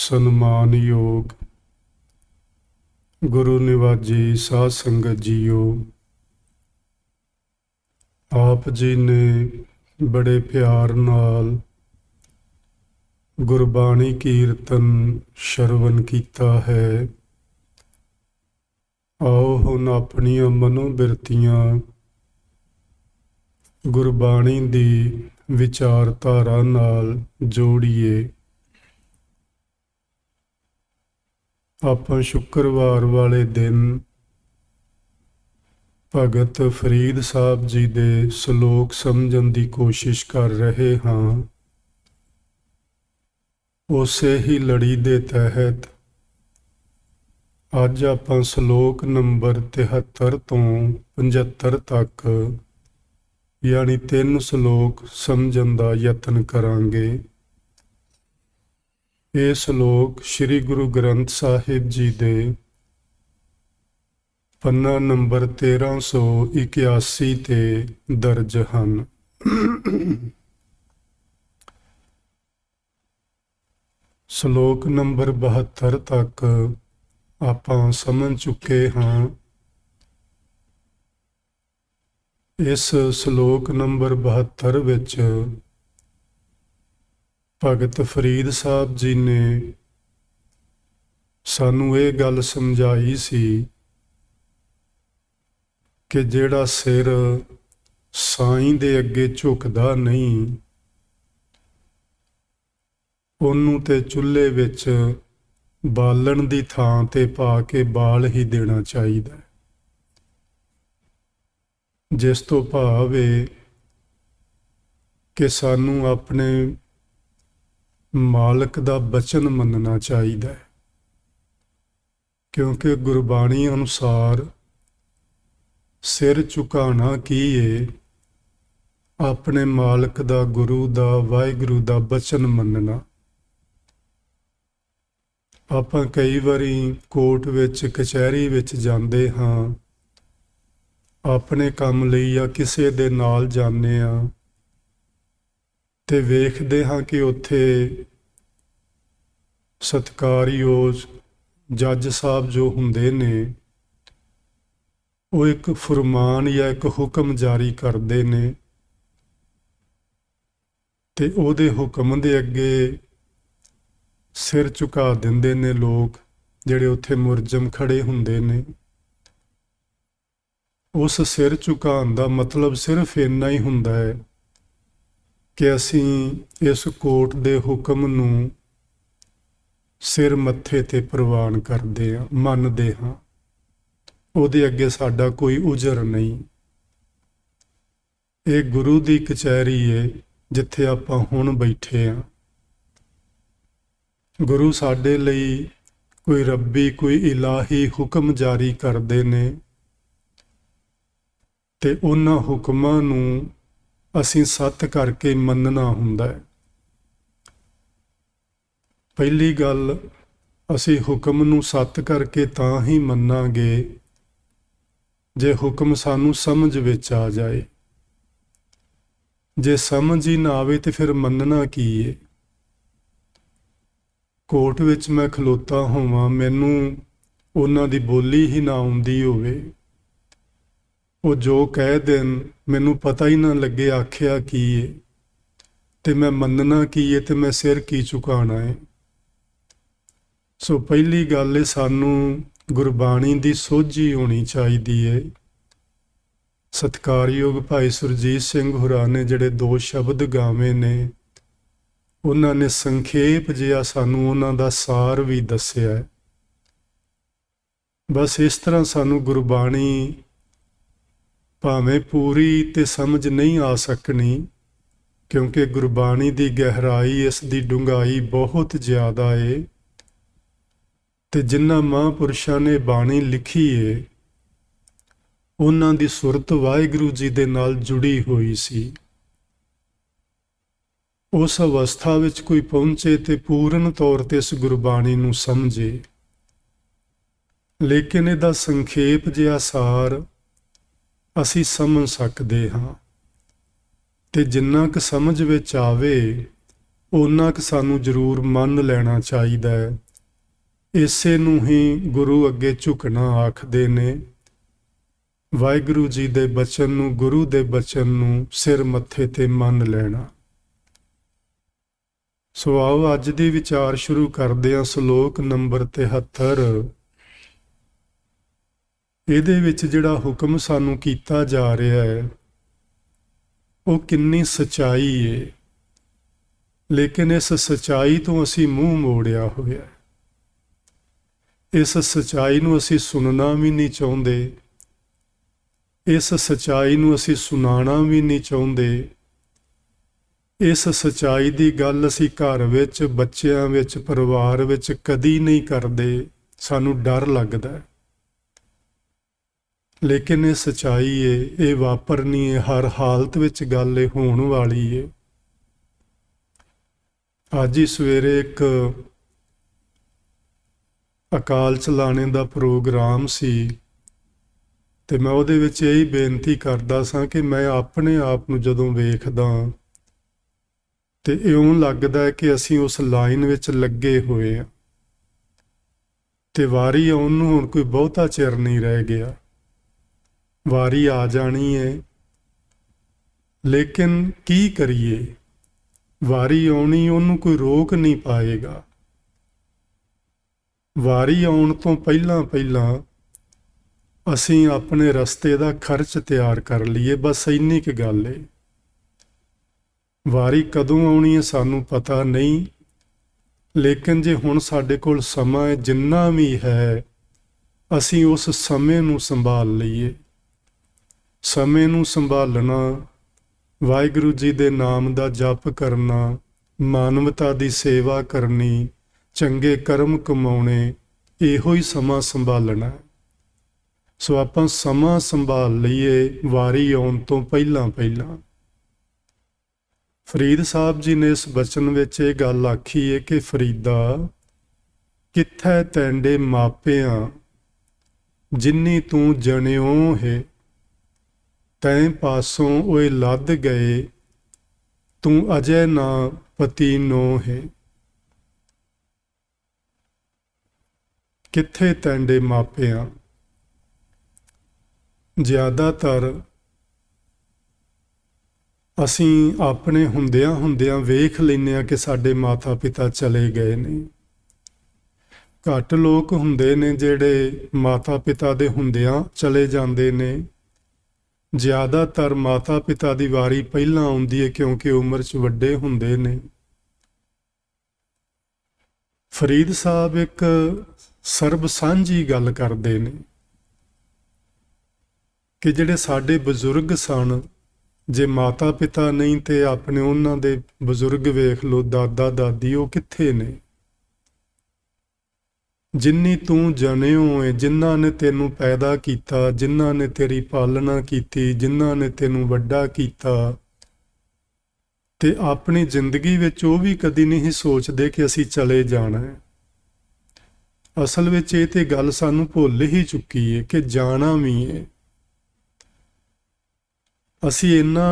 ਸਨਮਾਨਯੋਗ ਗੁਰੂ ਨਿਵਾਜੀ ਸਾਧ ਸੰਗਤ ਜੀਓ, ਆਪ ਜੀ ਨੇ ਬੜੇ ਪਿਆਰ ਨਾਲ ਗੁਰਬਾਣੀ ਕੀਰਤਨ ਸ਼ਰਵਨ ਕੀਤਾ ਹੈ। ਆਓ ਹੁਣ ਆਪਣੀਆਂ ਮਨੋਬਿਰਤੀਆਂ ਗੁਰਬਾਣੀ ਦੀ ਵਿਚਾਰਧਾਰਾ ਨਾਲ ਜੋੜੀਏ। ਆਪਾਂ ਸ਼ੁੱਕਰਵਾਰ ਵਾਲੇ ਦਿਨ ਭਗਤ ਫਰੀਦ ਸਾਹਿਬ ਜੀ ਦੇ ਸ਼ਲੋਕ ਸਮਝਣ ਦੀ ਕੋਸ਼ਿਸ਼ ਕਰ ਰਹੇ ਹਾਂ। ਉਸੇ ਹੀ ਲੜੀ ਦੇ ਤਹਿਤ ਅੱਜ ਆਪਾਂ ਸ਼ਲੋਕ ਨੰਬਰ 73 ਤੋਂ 75 ਤੱਕ ਯਾਨੀ 3 ਸ਼ਲੋਕ ਸਮਝਣ ਦਾ ਯਤਨ ਕਰਾਂਗੇ। ਇਹ ਸ਼ਲੋਕ ਸ੍ਰੀ ਗੁਰੂ ਗ੍ਰੰਥ ਸਾਹਿਬ ਜੀ ਦੇ ਪੰਨਾ ਨੰਬਰ 1381 ਤੇ ਦਰਜ ਹਨ। ਸ਼ਲੋਕ ਨੰਬਰ 72 ਤੱਕ ਆਪਾਂ ਸਮਝ ਚੁੱਕੇ ਹਾਂ। ਇਸ ਸ਼ਲੋਕ ਨੰਬਰ 72 ਵਿੱਚ ਭਗਤ ਫਰੀਦ ਸਾਹਿਬ ਜੀ ਨੇ ਸਾਨੂੰ ਇਹ ਗੱਲ ਸਮਝਾਈ ਸੀ ਕਿ ਜਿਹੜਾ ਸਿਰ ਸਾਈਂ ਦੇ ਅੱਗੇ ਝੁਕਦਾ ਨਹੀਂ, ਉਹਨੂੰ ਤੇ ਚੁੱਲ੍ਹੇ ਵਿੱਚ ਬਾਲਣ ਦੀ ਥਾਂ ਤੇ ਪਾ ਕੇ ਬਾਲ ਹੀ ਦੇਣਾ ਚਾਹੀਦਾ। ਜਿਸ ਤੋਂ ਭਾਵ ਹੈ ਕਿ ਸਾਨੂੰ ਆਪਣੇ ਮਾਲਕ ਦਾ ਬਚਨ ਮੰਨਣਾ ਚਾਹੀਦਾ ਹੈ, ਕਿਉਂਕਿ ਗੁਰਬਾਣੀ ਅਨੁਸਾਰ ਸਿਰ ਝੁਕਾਉਣਾ ਕੀ ਹੈ? ਆਪਣੇ ਮਾਲਕ ਦਾ, ਗੁਰੂ ਦਾ, ਵਾਹਿਗੁਰੂ ਦਾ ਬਚਨ ਮੰਨਣਾ। ਆਪਾਂ ਕਈ ਵਾਰੀ ਕੋਰਟ ਵਿੱਚ, ਕਚਹਿਰੀ ਵਿੱਚ ਜਾਂਦੇ ਹਾਂ, ਆਪਣੇ ਕੰਮ ਲਈ ਜਾਂ ਕਿਸੇ ਦੇ ਨਾਲ ਜਾਂਦੇ ਹਾਂ ਤੇ ਵੇਖਦੇ ਹਾਂ ਕਿ ਉੱਥੇ ਸਤਿਕਾਰਯੋਗ ਜੱਜ ਸਾਹਿਬ ਜੋ ਹੁੰਦੇ ਨੇ, ਉਹ ਇੱਕ ਫਰਮਾਨ ਜਾਂ ਇੱਕ ਹੁਕਮ ਜਾਰੀ ਕਰਦੇ ਨੇ ਤੇ ਉਹਦੇ ਹੁਕਮ ਦੇ ਅੱਗੇ ਸਿਰ ਝੁਕਾ ਦਿੰਦੇ ਨੇ ਲੋਕ ਜਿਹੜੇ ਉੱਥੇ ਮੁਲਜ਼ਮ ਖੜੇ ਹੁੰਦੇ ਨੇ। ਉਸ ਸਿਰ ਝੁਕਾਉਣ ਦਾ ਮਤਲਬ ਸਿਰਫ ਇੰਨਾ ਹੀ ਹੁੰਦਾ ਹੈ ਕਿ ਅਸੀਂ ਇਸ ਕੋਰਟ ਦੇ ਹੁਕਮ ਨੂੰ ਸਿਰ ਮੱਥੇ ਤੇ ਪ੍ਰਵਾਨ ਕਰਦੇ ਹਾਂ, ਮੰਨਦੇ ਹਾਂ। ਉਹਦੇ ਅੱਗੇ ਸਾਡਾ ਕੋਈ ਉਜਰ ਨਹੀਂ। ਇਹ ਗੁਰੂ ਦੀ ਕਚਹਿਰੀ ਹੈ ਜਿੱਥੇ ਆਪਾਂ ਹੁਣ ਬੈਠੇ ਹਾਂ। ਗੁਰੂ ਸਾਡੇ ਲਈ ਕੋਈ ਰੱਬੀ, ਕੋਈ ਇਲਾਹੀ ਹੁਕਮ ਜਾਰੀ ਕਰਦੇ ਨੇ ਤੇ ਉਹਨਾਂ ਹੁਕਮਾਂ ਨੂੰ ਅਸੀਂ ਸੱਤ ਕਰਕੇ ਮੰਨਣਾ ਹੁੰਦਾ ਹੈ। ਪਹਿਲੀ ਗੱਲ, ਅਸੀਂ ਹੁਕਮ ਨੂੰ ਸੱਤ ਕਰਕੇ ਤਾਂ ਹੀ ਮੰਨਾਂਗੇ ਜੇ ਹੁਕਮ ਸਾਨੂੰ ਸਮਝ ਵਿੱਚ ਆ ਜਾਏ। ਜੇ ਸਮਝ ਹੀ ਨਾ ਆਵੇ ਤੇ ਫਿਰ ਮੰਨਣਾ ਕੀ ਹੈ? ਕੋਰਟ ਵਿੱਚ ਮੈਂ ਖਲੋਤਾ ਹੋਵਾਂ, ਮੈਨੂੰ ਉਹਨਾਂ ਦੀ ਬੋਲੀ ਹੀ ਨਾ ਆਉਂਦੀ ਹੋਵੇ, ਉਹ ਜੋ ਕਹਿ ਦੇਣ ਮੈਨੂੰ ਪਤਾ ਹੀ ਨਾ ਲੱਗੇ ਆਖਿਆ ਕੀ ਹੈ ਤੇ ਮੈਂ ਮੰਨਣਾ ਕੀ ਹੈ ਤੇ ਮੈਂ ਸਿਰ ਕੀ ਝੁਕਾਉਣਾ ਹੈ। ਸੋ ਪਹਿਲੀ ਗੱਲ ਹੈ, ਸਾਨੂੰ ਗੁਰਬਾਣੀ ਦੀ ਸੋਝੀ ਹੋਣੀ ਚਾਹੀਦੀ ਹੈ। ਸਤਿਕਾਰਯੋਗ ਭਾਈ ਸੁਰਜੀਤ ਸਿੰਘ ਹੋਰਾਂ ਨੇ ਜਿਹੜੇ 2 ਸ਼ਬਦ ਗਾਵੇ ਨੇ, ਉਹਨਾਂ ਨੇ ਸੰਖੇਪ ਜਿਹਾ ਸਾਨੂੰ ਉਹਨਾਂ ਦਾ ਸਾਰ ਵੀ ਦੱਸਿਆ ਹੈ। ਬਸ ਇਸ ਤਰ੍ਹਾਂ ਸਾਨੂੰ ਗੁਰਬਾਣੀ ਭਾਵੇਂ ਪੂਰੀ ਤੇ ਸਮਝ ਨਹੀਂ ਆ ਸਕਣੀ, ਕਿਉਂਕਿ ਗੁਰਬਾਣੀ ਦੀ ਗਹਿਰਾਈ, ਇਸ ਦੀ ਡੂੰਘਾਈ ਬਹੁਤ ਜ਼ਿਆਦਾ ਹੈ ਤੇ ਜਿਨ੍ਹਾਂ ਮਹਾਂਪੁਰਸ਼ਾਂ ਨੇ ਬਾਣੀ ਲਿਖੀ ਹੈ ਉਹਨਾਂ ਦੀ ਸੁਰਤ ਵਾਹਿਗੁਰੂ ਜੀ ਦੇ ਨਾਲ ਜੁੜੀ ਹੋਈ ਸੀ। ਉਸ ਅਵਸਥਾ ਵਿੱਚ ਕੋਈ ਪਹੁੰਚੇ ਤੇ ਪੂਰਨ ਤੌਰ ਤੇ ਇਸ ਗੁਰਬਾਣੀ ਨੂੰ ਸਮਝੇ। ਲੇਕਿਨ ਇਹਦਾ ਸੰਖੇਪ ਜਿਹਾ ਸਾਰ ਅਸੀਂ ਸਮਝ ਸਕਦੇ ਹਾਂ ਤੇ ਜਿੰਨਾ ਕੁ ਸਮਝ ਵਿੱਚ ਆਵੇ ਓਨਾ ਕੁ ਸਾਨੂੰ ਜ਼ਰੂਰ ਮੰਨ ਲੈਣਾ ਚਾਹੀਦਾ ਹੈ। ਇਸੇ ਨੂੰ ਹੀ ਗੁਰੂ ਅੱਗੇ ਝੁਕਣਾ ਆਖਦੇ ਨੇ। ਵਾਹਿਗੁਰੂ ਜੀ ਦੇ ਬਚਨ ਨੂੰ, ਗੁਰੂ ਦੇ ਬਚਨ ਨੂੰ ਸਿਰ ਮੱਥੇ ਤੇ ਮੰਨ ਲੈਣਾ। ਸੋ ਆਓ ਅੱਜ ਦੀ ਵਿਚਾਰ ਸ਼ੁਰੂ ਕਰਦੇ ਹਾਂ। ਸ਼ਲੋਕ ਨੰਬਰ 73। ਇਹਦੇ ਵਿੱਚ ਜਿਹੜਾ ਹੁਕਮ ਸਾਨੂੰ ਕੀਤਾ ਜਾ ਰਿਹਾ ਹੈ ਉਹ ਕਿੰਨੀ ਸਚਾਈ ਹੈ, ਲੇਕਿਨ ਇਸ ਸਚਾਈ ਤੋਂ ਅਸੀਂ ਮੂੰਹ ਮੋੜਿਆ ਹੋਇਆ। ਇਸ ਸਚਾਈ ਨੂੰ ਅਸੀਂ ਸੁਣਨਾ ਵੀ ਨਹੀਂ ਚਾਹੁੰਦੇ, ਇਸ ਸਚਾਈ ਨੂੰ ਅਸੀਂ ਸੁਣਾਉਣਾ ਵੀ ਨਹੀਂ ਚਾਹੁੰਦੇ। ਇਸ ਸਚਾਈ ਦੀ ਗੱਲ ਅਸੀਂ ਘਰ ਵਿੱਚ, ਬੱਚਿਆਂ ਵਿੱਚ, ਪਰਿਵਾਰ ਵਿੱਚ ਕਦੀ ਨਹੀਂ ਕਰਦੇ, ਸਾਨੂੰ ਡਰ ਲੱਗਦਾ। ਲੇਕਿਨ ਇਹ ਸਚਾਈ ਹੈ, ਇਹ ਵਾਪਰਨੀ ਹੈ, ਹਰ ਹਾਲਤ ਵਿੱਚ ਗੱਲ ਇਹ ਹੋਣ ਵਾਲੀ ਹੈ। ਅੱਜ ਹੀ ਸਵੇਰੇ ਇੱਕ ਅਕਾਲ ਚਲਾਣੇ ਦਾ ਪ੍ਰੋਗਰਾਮ ਸੀ ਤੇ ਮੈਂ ਉਹਦੇ ਵਿੱਚ ਇਹੀ ਬੇਨਤੀ ਕਰਦਾ ਸਾਂ ਕਿ ਮੈਂ ਆਪਣੇ ਆਪ ਨੂੰ ਜਦੋਂ ਵੇਖਦਾ ਤੇ ਇਉਂ ਲੱਗਦਾ ਹੈ ਕਿ ਅਸੀਂ ਉਸ ਲਾਈਨ ਵਿੱਚ ਲੱਗੇ ਹੋਏ ਹਾਂ ਤੇ ਵਾਰੀ ਆਉਣ ਨੂੰ ਹੁਣ ਕੋਈ ਬਹੁਤਾ ਚਿਰ ਨਹੀਂ ਰਹਿ ਗਿਆ। ਵਾਰੀ ਆ ਜਾਣੀ ਹੈ, ਲੇਕਿਨ ਕੀ ਕਰੀਏ? ਵਾਰੀ ਆਉਣੀ, ਉਹਨੂੰ ਕੋਈ ਰੋਕ ਨਹੀਂ ਪਾਏਗਾ। ਵਾਰੀ ਆਉਣ ਤੋਂ ਪਹਿਲਾਂ ਅਸੀਂ ਆਪਣੇ ਰਸਤੇ ਦਾ ਖਰਚ ਤਿਆਰ ਕਰ ਲਈਏ, ਬਸ ਇੰਨੀ ਕੁ ਗੱਲ ਹੈ। ਵਾਰੀ ਕਦੋਂ ਆਉਣੀ ਹੈ ਸਾਨੂੰ ਪਤਾ ਨਹੀਂ, ਲੇਕਿਨ ਜੇ ਹੁਣ ਸਾਡੇ ਕੋਲ ਸਮਾਂ ਹੈ, ਜਿੰਨਾ ਵੀ ਹੈ, ਅਸੀਂ ਉਸ ਸਮੇਂ ਨੂੰ ਸੰਭਾਲ ਲਈਏ। ਸਮੇਂ ਨੂੰ ਸੰਭਾਲਣਾ, ਵਾਹਿਗੁਰੂ ਜੀ ਦੇ ਨਾਮ ਦਾ ਜਪ ਕਰਨਾ, ਮਾਨਵਤਾ ਦੀ ਸੇਵਾ ਕਰਨੀ, ਚੰਗੇ ਕਰਮ ਕਮਾਉਣੇ, ਇਹੋ ਹੀ ਸਮਾਂ ਸੰਭਾਲਣਾ। ਸੋ ਆਪਾਂ ਸਮਾਂ ਸੰਭਾਲ ਲਈਏ ਵਾਰੀ ਆਉਣ ਤੋਂ ਪਹਿਲਾਂ। ਫਰੀਦ ਸਾਹਿਬ ਜੀ ਨੇ ਇਸ ਬਚਨ ਵਿੱਚ ਇਹ ਗੱਲ ਆਖੀ ਹੈ ਕਿ ਫਰੀਦਾ ਕਿੱਥੈ ਤੈਂਡੇ ਮਾਪਿਆਂ, ਜਿੰਨੀ ਤੂੰ ਜਣਿਓ ਹੈ, ਤੈਂ ਪਾਸੋਂ ਓਏ ਲੱਦ ਗਏ, ਤੂੰ ਅਜੇ ਨਾ ਪਤੀ ਨੋ ਹੈ। ਕਿੱਥੇ ਤੈਂਡੇ ਮਾਪਿਆਂ, ਜ਼ਿਆਦਾਤਰ ਅਸੀਂ ਆਪਣੇ ਹੁੰਦਿਆਂ ਵੇਖ ਲੈਂਦੇ ਹਾਂ ਕਿ ਸਾਡੇ ਮਾਤਾ ਪਿਤਾ ਚਲੇ ਗਏ ਨੇ। ਘੱਟ ਲੋਕ ਹੁੰਦੇ ਨੇ ਜਿਹੜੇ ਮਾਤਾ ਪਿਤਾ ਦੇ ਹੁੰਦਿਆਂ ਚਲੇ ਜਾਂਦੇ ਨੇ। ਜ਼ਿਆਦਾਤਰ ਮਾਤਾ ਪਿਤਾ ਦੀ ਵਾਰੀ ਪਹਿਲਾਂ ਆਉਂਦੀ ਹੈ ਕਿਉਂਕਿ ਉਮਰ 'ਚ ਵੱਡੇ ਹੁੰਦੇ ਨੇ। ਫਰੀਦ ਸਾਹਿਬ ਇੱਕ ਸਰਬ ਸਾਂਝੀ ਗੱਲ ਕਰਦੇ ਨੇ ਕਿ ਜਿਹੜੇ ਸਾਡੇ ਬਜ਼ੁਰਗ ਸਨ, ਜੇ ਮਾਤਾ ਪਿਤਾ ਨਹੀਂ ਤੇ ਆਪਣੇ ਉਹਨਾਂ ਦੇ ਬਜ਼ੁਰਗ ਵੇਖ ਲਓ, ਦਾਦਾ ਦਾਦੀ, ਉਹ ਕਿੱਥੇ ਨੇ? ਜਿੰਨੀ ਤੂੰ ਜਣਿਓ ਹੈ, ਜਿਨ੍ਹਾਂ ਨੇ ਤੈਨੂੰ ਪੈਦਾ ਕੀਤਾ, ਜਿਨ੍ਹਾਂ ਨੇ ਤੇਰੀ ਪਾਲਣਾ ਕੀਤੀ, ਜਿਨ੍ਹਾਂ ਨੇ ਤੈਨੂੰ ਵੱਡਾ ਕੀਤਾ, ਤੇ ਆਪਣੀ ਜ਼ਿੰਦਗੀ ਵਿੱਚ ਉਹ ਵੀ ਕਦੀ ਨਹੀਂ ਸੋਚਦੇ ਕਿ ਅਸੀਂ ਚਲੇ ਜਾਣਾ ਹੈ। ਅਸਲ ਵਿੱਚ ਇਹ ਤੇ ਗੱਲ ਸਾਨੂੰ ਭੁੱਲ ਹੀ ਚੁੱਕੀ ਹੈ ਕਿ ਜਾਣਾ ਵੀ ਹੈ। ਅਸੀਂ ਇੰਨਾ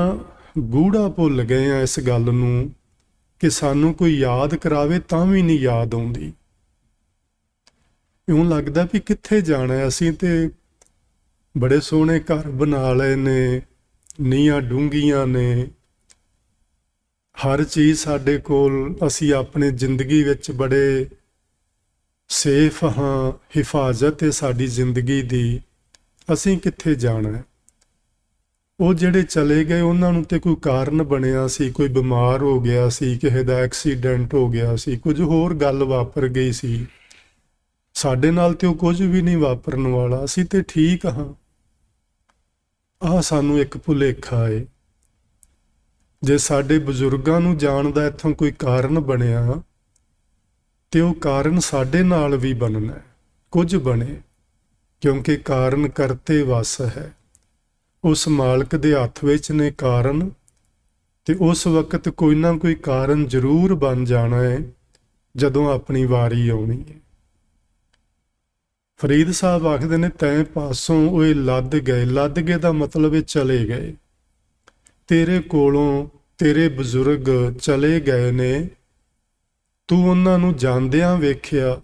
ਗੂੜਾ ਭੁੱਲ ਗਏ ਹਾਂ ਇਸ ਗੱਲ ਨੂੰ ਕਿ ਸਾਨੂੰ ਕੋਈ ਯਾਦ ਕਰਾਵੇ ਤਾਂ ਵੀ ਨਹੀਂ ਯਾਦ ਆਉਂਦੀ। ਇਉਂ ਲੱਗਦਾ ਵੀ ਕਿੱਥੇ ਜਾਣਾ ਹੈ। ਅਸੀਂ ਤੇ ਬੜੇ ਸੋਹਣੇ ਘਰ ਬਣਾ ਲਏ ਨੇ, ਨੀਹਾਂ ਡੂੰਘੀਆਂ ਨੇ, ਹਰ ਚੀਜ਼ ਸਾਡੇ ਕੋਲ, ਅਸੀਂ ਆਪਣੀ ਜ਼ਿੰਦਗੀ ਵਿੱਚ ਬੜੇ ਸੇਫ ਹਾਂ, ਹਿਫਾਜ਼ਤ ਹੈ ਸਾਡੀ ਜ਼ਿੰਦਗੀ ਦੀ। ਅਸੀਂ ਕਿੱਥੇ ਜਾਣਾ ਹੈ? ਉਹ ਜਿਹੜੇ ਚਲੇ ਗਏ ਉਹਨਾਂ ਨੂੰ ਤੇ ਕੋਈ ਕਾਰਨ ਬਣਿਆ ਸੀ, ਕੋਈ ਬਿਮਾਰ ਹੋ ਗਿਆ ਸੀ, ਕਿਸੇ ਦਾ ਐਕਸੀਡੈਂਟ ਹੋ ਗਿਆ ਸੀ, ਕੁਝ ਹੋਰ ਗੱਲ ਵਾਪਰ ਗਈ ਸੀ। ਸਾਡੇ ਨਾਲ ਤੇ ਉਹ ਕੁਝ ਵੀ ਨਹੀਂ ਵਾਪਰਨ ਵਾਲਾ, ਅਸੀਂ ਤੇ ਠੀਕ ਹਾਂ। ਆਹ ਸਾਨੂੰ ਇੱਕ ਭੁਲੇਖਾ ਏ। ਜੇ ਸਾਡੇ ਬਜ਼ੁਰਗਾਂ ਨੂੰ ਜਾਣ ਦਾ ਇੱਥੋਂ ਕੋਈ ਕਾਰਨ ਬਣਿਆ ਤੇ ਉਹ ਕਾਰਨ ਸਾਡੇ ਨਾਲ ਵੀ ਬਣਨਾ ਹੈ, ਕੁਝ ਬਣੇ, ਕਿਉਂਕਿ ਕਾਰਨ ਕਰਤੇ ਵਸ ਹੈ। ਉਸ ਮਾਲਕ ਦੇ ਹੱਥ ਵਿੱਚ ਨੇ ਕਾਰਨ, ਤੇ ਉਸ ਵਕਤ ਕੋਈ ਨਾ ਕੋਈ ਕਾਰਨ ਜ਼ਰੂਰ ਬਣ ਜਾਣਾ ਹੈ ਜਦੋਂ ਆਪਣੀ ਵਾਰੀ ਆਉਣੀ ਹੈ। ਫਰੀਦ ਸਾਹਿਬ ਆਖਦੇ ਨੇ, ਤੈਂ ਪਾਸੋਂ ਓਏ ਲੱਦ ਗਏ। ਲੱਦ ਗਏ ਦਾ ਮਤਲਬ ਇਹ ਚਲੇ ਗਏ। ਤੇਰੇ ਕੋਲੋਂ ਤੇਰੇ ਬਜ਼ੁਰਗ ਚਲੇ ਗਏ ਨੇ ਤੂੰ ਉਹਨਾਂ ਨੂੰ ਜਾਂਦਿਆਂ ਵੇਖਿਆ,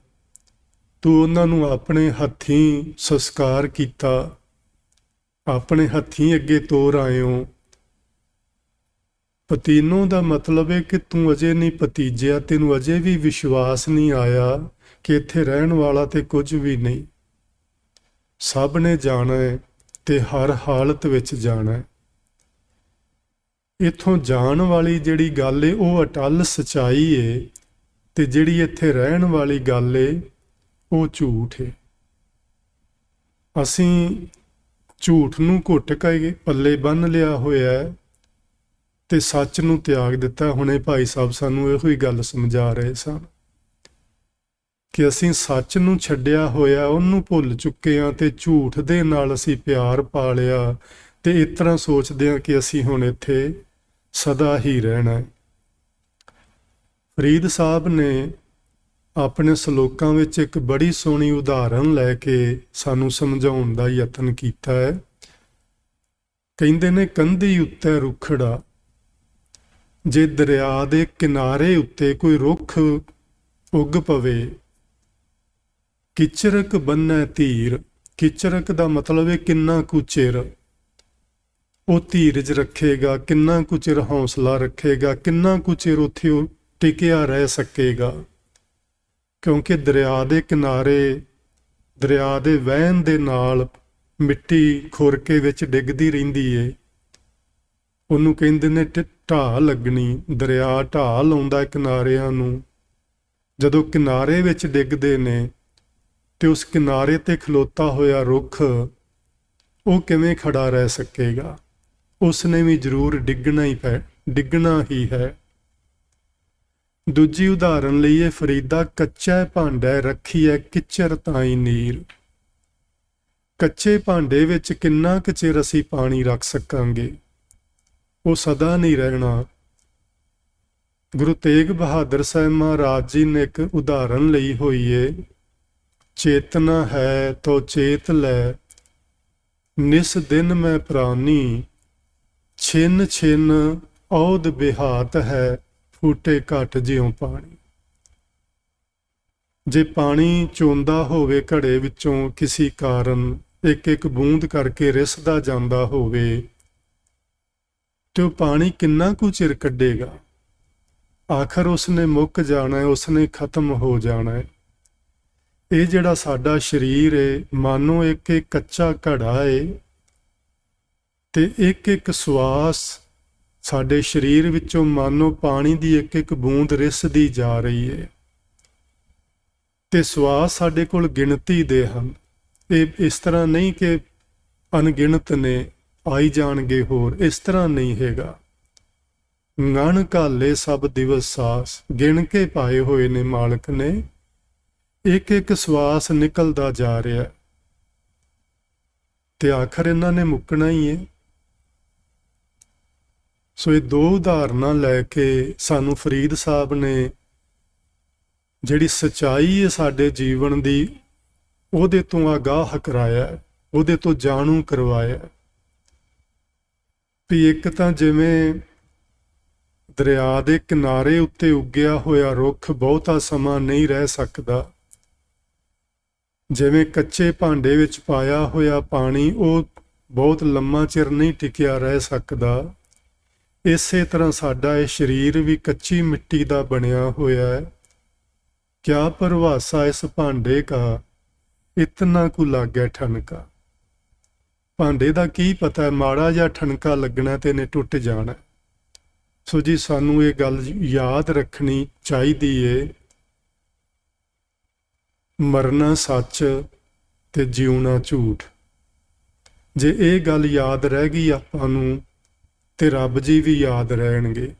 ਤੂੰ ਉਹਨਾਂ ਨੂੰ ਆਪਣੇ ਹੱਥੀਂ ਸੰਸਕਾਰ ਕੀਤਾ, ਆਪਣੇ ਹੱਥੀਂ ਅੱਗੇ ਤੋਰ ਆਇਓ। ਪਤੀਨੋ ਦਾ ਮਤਲਬ ਹੈ ਕਿ ਤੂੰ ਅਜੇ ਨਹੀਂ ਭਤੀਜਿਆ, ਤੈਨੂੰ ਅਜੇ ਵੀ ਵਿਸ਼ਵਾਸ ਨਹੀਂ ਆਇਆ ਕਿ ਇੱਥੇ ਰਹਿਣ ਵਾਲਾ ਤੇ ਕੁਝ ਵੀ ਨਹੀਂ। ਸਭ ਨੇ ਜਾਣਾ ਹੈ ਤੇ ਹਰ ਹਾਲਤ ਵਿੱਚ ਜਾਣਾ ਹੈ। ਇੱਥੋਂ ਜਾਣ ਵਾਲੀ ਜਿਹੜੀ ਗੱਲ ਏ ਉਹ ਅਟੱਲ ਸਚਾਈ ਏ, ਤੇ ਜਿਹੜੀ ਇੱਥੇ ਰਹਿਣ ਵਾਲੀ ਗੱਲ ਏ ਉਹ ਝੂਠ ਏ। ਅਸੀਂ ਝੂਠ ਨੂੰ ਘੁੱਟ ਕੇ ਪੱਲੇ ਬੰਨ੍ਹ ਲਿਆ ਹੋਇਆ ਹੈ ਤੇ ਸੱਚ ਨੂੰ ਤਿਆਗ ਦਿੱਤਾ। ਹੁਣੇ ਭਾਈ ਸਾਹਿਬ ਸਾਨੂੰ ਇਹੋ ਹੀ ਗੱਲ ਸਮਝਾ ਰਹੇ ਸਨ ਕਿ ਅਸੀਂ ਸੱਚ ਨੂੰ ਛੱਡਿਆ ਹੋਇਆ, ਉਹਨੂੰ ਭੁੱਲ ਚੁੱਕੇ ਹਾਂ ਤੇ ਝੂਠ ਦੇ ਨਾਲ ਅਸੀਂ ਪਿਆਰ ਪਾ ਲਿਆ ਤੇ ਇਸ ਤਰ੍ਹਾਂ ਸੋਚਦੇ ਹਾਂ ਕਿ ਅਸੀਂ ਹੁਣ ਇੱਥੇ ਸਦਾ ਹੀ ਰਹਿਣਾ ਹੈ। ਫਰੀਦ ਸਾਹਿਬ ਨੇ ਆਪਣੇ ਸ਼ਲੋਕਾਂ ਵਿੱਚ ਇੱਕ ਬੜੀ ਸੋਹਣੀ ਉਦਾਹਰਣ ਲੈ ਕੇ ਸਾਨੂੰ ਸਮਝਾਉਣ ਦਾ ਯਤਨ ਕੀਤਾ ਹੈ। ਕਹਿੰਦੇ ਨੇ, ਕੰਧੀ ਉੱਤੇ ਰੁੱਖੜਾ, ਜੇ ਦਰਿਆ ਦੇ ਕਿਨਾਰੇ ਉੱਤੇ ਕੋਈ ਰੁੱਖ ਉੱਗ ਪਵੇ, ਕਿਚਰਕ ਬੰਨੈ ਧੀਰ। ਕਿਚਰਕ ਦਾ ਮਤਲਬ ਹੈ ਕਿੰਨਾ ਕੁ ਚਿਰ ਉਹ ਧੀਰਜ ਰੱਖੇਗਾ, ਕਿੰਨਾ ਕੁ ਚਿਰ ਹੌਸਲਾ ਰੱਖੇਗਾ, ਕਿੰਨਾ ਕੁ ਚਿਰ ਉੱਥੇ ਉਹ ਟਿਕਿਆ ਰਹਿ ਸਕੇਗਾ। ਕਿਉਂਕਿ ਦਰਿਆ ਦੇ ਕਿਨਾਰੇ, ਦਰਿਆ ਦੇ ਵਹਿਣ ਦੇ ਨਾਲ ਮਿੱਟੀ ਖੁਰ ਕੇ ਵਿੱਚ ਡਿੱਗਦੀ ਰਹਿੰਦੀ ਏ। ਉਹਨੂੰ ਕਹਿੰਦੇ ਨੇ ਢਾਹ ਲੱਗਣੀ। ਦਰਿਆ ਢਾਹ ਲਾਉਂਦਾ ਕਿਨਾਰਿਆਂ ਨੂੰ। ਜਦੋਂ ਕਿਨਾਰੇ ਵਿੱਚ ਡਿੱਗਦੇ ਨੇ ਤੇ ਉਸ ਕਿਨਾਰੇ ਤੇ ਖਲੋਤਾ ਹੋਇਆ ਰੁੱਖ ਉਹ ਕਿਵੇਂ ਖੜਾ ਰਹਿ ਸਕੇਗਾ? ਉਸਨੇ ਵੀ ਜ਼ਰੂਰ ਡਿੱਗਣਾ ਹੀ ਹੈ। ਦੂਜੀ ਉਦਾਹਰਨ ਲਈਏ, ਫਰੀਦਾ ਕੱਚਾ ਭਾਂਡਾ ਰੱਖੀਐ ਕਿਚਰ ਤਾਈ ਨੀਰ। ਕੱਚੇ ਭਾਂਡੇ ਵਿੱਚ ਕਿੰਨਾ ਕੁ ਚਿਰ ਅਸੀਂ ਪਾਣੀ ਰੱਖ ਸਕਾਂਗੇ? ਉਹ ਸਦਾ ਨਹੀਂ ਰਹਿਣਾ। ਗੁਰੂ ਤੇਗ ਬਹਾਦਰ ਸਾਹਿਬ ਮਹਾਰਾਜ ਜੀ ਨੇ ਇੱਕ ਉਦਾਹਰਨ ਲਈ ਹੋਈ ਏ, ਚੇਤਨਾ ਹੈ ਤੋ ਚੇਤ ਲੈ, ਨਿਸ ਦਿਨ ਮੈਂ ਪ੍ਰਾਨੀ, ਛਿਨ ਛਿਨ ਔਦ ਬਿਹਾਤ ਹੈ, ਫੂਟੇ ਘਟ ਜਿਉ ਪਾਣੀ। ਜੇ ਪਾਣੀ ਚੋਂਦਾ ਹੋਵੇ ਘੜੇ ਵਿੱਚੋਂ ਕਿਸੇ ਕਾਰਨ, ਇੱਕ ਇੱਕ ਬੂੰਦ ਕਰਕੇ ਰਿਸਦਾ ਜਾਂਦਾ ਹੋਵੇ, ਤੇ ਉਹ ਪਾਣੀ ਕਿੰਨਾ ਕੁ ਚਿਰ ਕੱਢੇਗਾ? ਆਖਰ ਉਸਨੇ ਮੁੱਕ ਜਾਣਾ ਹੈ, ਉਸਨੇ ਖਤਮ ਹੋ ਜਾਣਾ ਹੈ। ਇਹ ਜਿਹੜਾ ਸਾਡਾ ਸਰੀਰ ਹੈ, ਮਾਨੋ ਇੱਕ ਇੱਕ ਕੱਚਾ ਘੜਾ ਹੈ ਤੇ ਇੱਕ ਇੱਕ ਸਵਾਸ ਸਾਡੇ ਸਰੀਰ ਵਿੱਚੋਂ ਮਾਨੋ ਪਾਣੀ ਦੀ ਇੱਕ ਇੱਕ ਬੂੰਦ ਰਿਸਦੀ ਜਾ ਰਹੀ ਹੈ। ਤੇ ਸਵਾਸ ਸਾਡੇ ਕੋਲ ਗਿਣਤੀ ਦੇ ਹਨ। ਇਹ ਇਸ ਤਰ੍ਹਾਂ ਨਹੀਂ ਕਿ ਅਣਗਿਣਤ ਨੇ, ਆਈ ਜਾਣਗੇ ਹੋਰ, ਇਸ ਤਰ੍ਹਾਂ ਨਹੀਂ ਹੈਗਾ। ngਣ ਘਾਲੇ ਸਭ ਦਿਵਸ ਸਾਸ, ਗਿਣ ਕੇ ਪਾਏ ਹੋਏ ਨੇ ਮਾਲਕ ਨੇ। ਇੱਕ ਇੱਕ ਸਵਾਸ ਨਿਕਲਦਾ ਜਾ ਰਿਹਾ ਤੇ ਆਖਰ ਇਹਨਾਂ ਨੇ ਮੁੱਕਣਾ ਹੀ ਹੈ। ਸੋ ਇਹ ਦੋ ਉਦਾਹਰਨਾਂ ਲੈ ਕੇ ਸਾਨੂੰ ਫਰੀਦ ਸਾਹਿਬ ਨੇ ਜਿਹੜੀ ਸੱਚਾਈ ਹੈ ਸਾਡੇ ਜੀਵਨ ਦੀ, ਉਹਦੇ ਤੋਂ ਆਗਾਹ ਕਰਾਇਆ, ਉਹਦੇ ਤੋਂ ਜਾਣੂ ਕਰਵਾਇਆ ਵੀ ਇੱਕ ਤਾਂ ਜਿਵੇਂ ਦਰਿਆ ਦੇ ਕਿਨਾਰੇ ਉੱਤੇ ਉੱਗਿਆ ਹੋਇਆ ਰੁੱਖ ਬਹੁਤਾ ਸਮਾਂ ਨਹੀਂ ਰਹਿ ਸਕਦਾ, ਜਿਵੇਂ ਕੱਚੇ ਭਾਂਡੇ ਵਿੱਚ ਪਾਇਆ ਹੋਇਆ ਪਾਣੀ ਉਹ ਬਹੁਤ ਲੰਮਾ ਚਿਰ ਨਹੀਂ ਟਿਕਿਆ ਰਹਿ ਸਕਦਾ, ਇਸੇ ਤਰ੍ਹਾਂ ਸਾਡਾ ਇਹ ਸਰੀਰ ਵੀ ਕੱਚੀ ਮਿੱਟੀ ਦਾ ਬਣਿਆ ਹੋਇਆ ਹੈ। ਕਿਆ ਪਰਵਾਸਾ ਇਸ ਭਾਂਡੇ ਕਾ, ਇਤਨਾ ਕੁ ਲੱਗੈ ਠਨਕਾ। ਭਾਂਡੇ ਦਾ ਕੀ ਪਤਾ, ਮਾੜਾ ਜਿਹਾ ਠਨਕਾ ਲੱਗਣਾ ਤੇ ਇਹਨੇ ਟੁੱਟ ਜਾਣਾ। ਸੋ ਜੀ ਸਾਨੂੰ ਇਹ ਗੱਲ ਯਾਦ ਰੱਖਣੀ ਚਾਹੀਦੀ ਏ, ਮਰਨਾ ਸੱਚ ਤੇ ਜਿਉਣਾ ਝੂਠ। ਜੇ ਇਹ ਗੱਲ ਯਾਦ ਰਹਿ ਗਈ ਆਪਾਂ ਨੂੰ ਤੇ ਰੱਬ ਜੀ ਵੀ ਯਾਦ ਰਹਿਣਗੇ।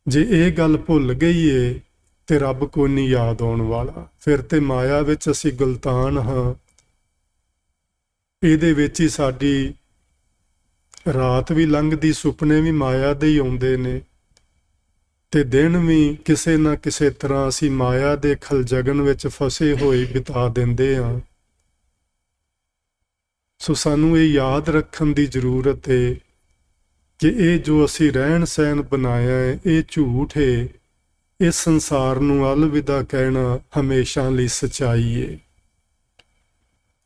ਜੇ ਇਹ ਗੱਲ ਭੁੱਲ ਗਈ ਏ ਤੇ ਰੱਬ ਕੋਈ ਨਹੀਂ ਯਾਦ ਆਉਣ ਵਾਲਾ। ਫਿਰ ਤੇ ਮਾਇਆ ਵਿੱਚ ਅਸੀਂ ਗੁਲਤਾਨ ਹਾਂ। ਇਹਦੇ ਵਿੱਚ ਹੀ ਸਾਡੀ ਰਾਤ ਵੀ ਲੰਘਦੀ, ਸੁਪਨੇ ਵੀ ਮਾਇਆ ਦੇ ਹੀ ਆਉਂਦੇ ਨੇ ਤੇ ਦਿਨ ਵੀ ਕਿਸੇ ਨਾ ਕਿਸੇ ਤਰ੍ਹਾਂ ਅਸੀਂ ਮਾਇਆ ਦੇ ਖਲਜਗਨ ਵਿੱਚ ਫਸੇ ਹੋਏ ਬਿਤਾ ਦਿੰਦੇ ਹਾਂ। ਸੋ ਸਾਨੂੰ ਇਹ ਯਾਦ ਰੱਖਣ ਦੀ ਜ਼ਰੂਰਤ ਹੈ ਕਿ ਇਹ ਜੋ ਅਸੀਂ ਰਹਿਣ ਸਹਿਣ ਬਣਾਇਆ ਹੈ ਇਹ ਝੂਠ ਹੈ, ਇਸ ਸੰਸਾਰ ਨੂੰ ਅਲਵਿਦਾ ਕਹਿਣਾ ਹਮੇਸ਼ਾ ਲਈ ਸੱਚਾਈ ਏ।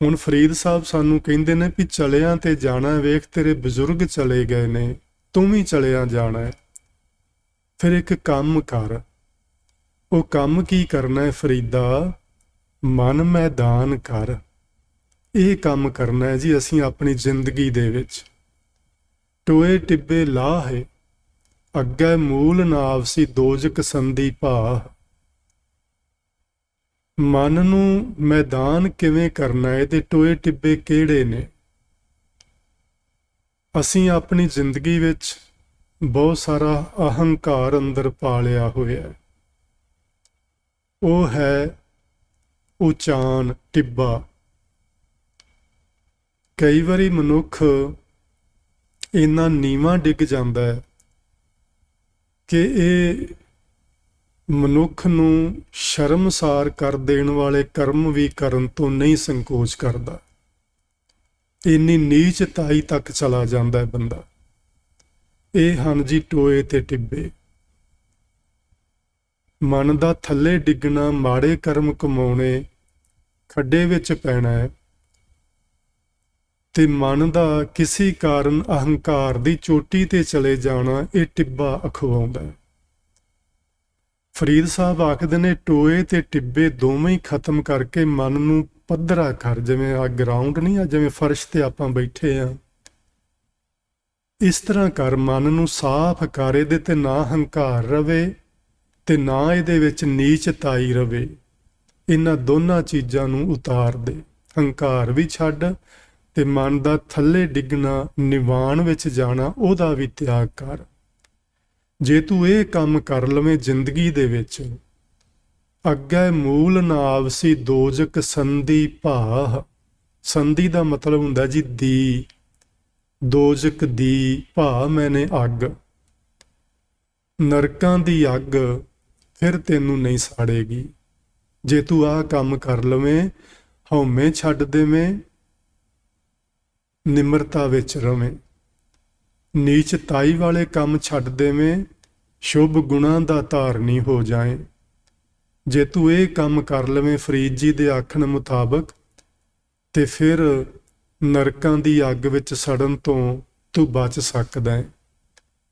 ਹੁਣ ਫਰੀਦ ਸਾਹਿਬ ਸਾਨੂੰ ਕਹਿੰਦੇ ਨੇ ਵੀ ਚਲਿਆਂ ਤੇ ਜਾਣਾ, ਵੇਖ ਤੇਰੇ ਬਜ਼ੁਰਗ ਚਲੇ ਗਏ ਨੇ, ਤੂੰ ਵੀ ਚਲਿਆਂ ਜਾਣਾ ਹੈ। ਫਿਰ ਇੱਕ ਕੰਮ ਕਰ। ਉਹ ਕੰਮ ਕੀ ਕਰਨਾ ਹੈ ਫਰੀਦਾ? ਮਨ ਮੈਦਾਨ ਕਰ। ਇਹ ਕੰਮ ਕਰਨਾ ਹੈ ਜੀ ਅਸੀਂ ਆਪਣੀ ਜ਼ਿੰਦਗੀ ਦੇ ਵਿੱਚ। ਟੋਏ ਟਿੱਬੇ ਲਾਹੇ ਅੱਗੇ ਮੂਲ ਨਾ ਆਵਸੀ ਦੋਜਕ ਸੰਧੀ ਭਾਹ। ਮਨ ਨੂੰ ਮੈਦਾਨ ਕਿਵੇਂ ਕਰਨਾ ਹੈ ਤੇ ਟੋਏ ਟਿੱਬੇ ਕਿਹੜੇ ਨੇ? ਅਸੀਂ ਆਪਣੀ ਜ਼ਿੰਦਗੀ ਵਿੱਚ ਬਹੁਤ ਸਾਰਾ ਅਹੰਕਾਰ ਅੰਦਰ ਪਾਲਿਆ ਹੋਇਆ। ਉਹ ਹੈ ਉਚਾਨ ਟਿੱਬਾ। ਕਈ ਵਾਰੀ ਮਨੁੱਖ ਇੰਨਾ ਨੀਵਾਂ ਡਿੱਗ ਜਾਂਦਾ ਹੈ ਕਿ ਇਹ ਮਨੁੱਖ ਨੂੰ ਸ਼ਰਮਸਾਰ ਕਰ ਦੇਣ ਵਾਲੇ ਕਰਮ ਵੀ ਕਰਨ ਤੋਂ ਨਹੀਂ ਸੰਕੋਚ ਕਰਦਾ। ਇੰਨੀ ਨੀਚਤਾਈ ਤੱਕ ਚਲਾ ਜਾਂਦਾ ਹੈ ਬੰਦਾ। ਇਹ ਹਨ ਜੀ ਟੋਏ ਤੇ ਟਿੱਬੇ। ਮਨ ਦਾ ਥੱਲੇ ਡਿੱਗਣਾ, ਮਾੜੇ ਕਰਮ ਕਮਾਉਣੇ, ਖੱਡੇ ਵਿੱਚ ਪੈਣਾ ਹੈ ਤੇ ਮਨ ਦਾ ਕਿਸੇ ਕਾਰਨ ਅਹੰਕਾਰ ਦੀ ਚੋਟੀ ਤੇ ਚਲੇ ਜਾਣਾ, ਇਹ ਟਿੱਬਾ ਅਖਵਾਉਂਦਾ ਹੈ। ਫਰੀਦ ਸਾਹਿਬ ਆਖਦੇ ਨੇ ਟੋਏ ਤੇ ਟਿੱਬੇ ਦੋਵੇਂ ਹੀ ਖਤਮ ਕਰਕੇ ਮਨ ਨੂੰ ਪੱਧਰਾ ਕਰ। ਜਿਵੇਂ ਆ ਗਰਾਊਂਡ ਨਹੀਂ ਆ, ਜਿਵੇਂ ਫਰਸ਼ ਤੇ ਆਪਾਂ ਬੈਠੇ ਆ, ਇਸ ਤਰ੍ਹਾਂ ਕਰ। ਮਨ ਨੂੰ ਸਾਫ਼ ਕਰ, ਇਹਦੇ ਤੇ ਨਾ ਹੰਕਾਰ ਰਵੇ ਤੇ ਨਾ ਇਹਦੇ ਵਿੱਚ ਨੀਚਤਾਈ ਰਵੇ। ਇਹਨਾਂ ਦੋਨਾਂ ਚੀਜ਼ਾਂ ਨੂੰ ਉਤਾਰ ਦੇ। ਹੰਕਾਰ ਵੀ ਛੱਡ ਤੇ ਮਨ ਦਾ ਥੱਲੇ ਡਿੱਗਣਾ, ਨਿਵਾਣ ਵਿੱਚ ਜਾਣਾ, ਉਹਦਾ ਵੀ ਤਿਆਗ ਕਰ। ਜੇ ਤੂੰ ਇਹ ਕੰਮ ਕਰ ਲਵੇਂ ਜ਼ਿੰਦਗੀ ਦੇ ਵਿੱਚ, ਅੱਗੇ ਮੂਲ ਨਾ ਆਵਸੀ ਦੋਜਕ ਸੰਧੀ ਭਾਹ। ਸੰਧੀ ਦਾ ਮਤਲਬ ਹੁੰਦਾ ਜੀ ਦੀ, ਦੋਜਕ ਦੀ, ਭਾਹ ਮੈਨੇ ਅੱਗ। ਨਰਕਾਂ ਦੀ ਅੱਗ ਫਿਰ ਤੈਨੂੰ ਨਹੀਂ ਸਾੜੇਗੀ ਜੇ ਤੂੰ ਆਹ ਕੰਮ ਕਰ ਲਵੇਂ। ਹਉਮੈ ਛੱਡ ਦੇਵੇਂ, ਨਿਮਰਤਾ ਵਿੱਚ ਰਵੇਂ, ਨੀਚਤਾਈ ਵਾਲੇ ਕੰਮ ਛੱਡ ਦੇਵੇਂ, ਸ਼ੁਭ ਗੁਣਾਂ ਦਾ ਧਾਰਨੀ ਹੋ ਜਾਏ। ਜੇ ਤੂੰ ਇਹ ਕੰਮ ਕਰ ਲਵੇਂ ਫਰੀਦ ਜੀ ਦੇ ਆਖਣ ਮੁਤਾਬਕ, ਤੇ ਫਿਰ ਨਰਕਾਂ ਦੀ ਅੱਗ ਵਿੱਚ ਸੜਨ ਤੋਂ ਤੂੰ ਬਚ ਸਕਦਾ ਹੈ,